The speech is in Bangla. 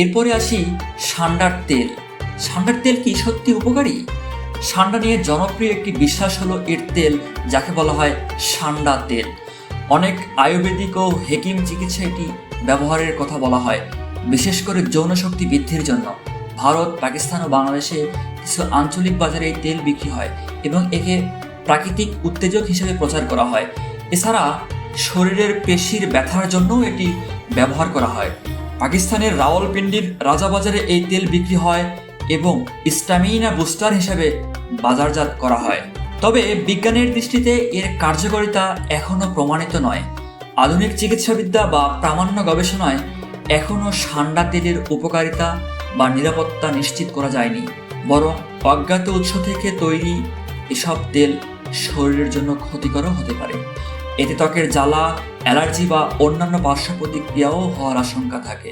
এরপরে আসি সান্ডার তেল। সান্ডার তেল কি সত্যি উপকারী? সান্ডা নিয়ে জনপ্রিয় একটি বিশ্বাস হলো এর তেল, যাকে বলা হয় সান্ডা তেল। অনেক আয়ুর্বেদিক ও হেকিম চিকিৎসা এটি ব্যবহারের কথা বলা হয়, বিশেষ করে যৌন শক্তি বৃদ্ধির জন্য। ভারত, পাকিস্তান ও বাংলাদেশে কিছু আঞ্চলিক বাজারে এই তেল বিক্রি হয় এবং একে প্রাকৃতিক উত্তেজক হিসেবে প্রচার করা হয়। এছাড়া শরীরের পেশির ব্যথার জন্যও এটি ব্যবহার করা হয়। পাকিস্তানের রাওয়ালপিন্ডির রাজাবাজারে এই তেল বিক্রি হয় এবং স্ট্যামিনা বুস্টার হিসেবে বাজারজাত করা হয়। তবে বিজ্ঞানের দৃষ্টিতে এর কার্যকারিতা এখনও প্রমাণিত নয়। আধুনিক চিকিৎসাবিদ্যা বা প্রামাণ্য গবেষণায় এখনও সান্ডা তেলের উপকারিতা বা নিরাপত্তা নিশ্চিত করা যায়নি। বরং অজ্ঞাত উৎস থেকে তৈরি এসব তেল শরীরের জন্য ক্ষতিকরও হতে পারে। এতে ত্বকের জ্বালা, অ্যালার্জি বা অন্যান্য পার্শ্ব প্রতিক্রিয়াও হওয়ার আশঙ্কা থাকে।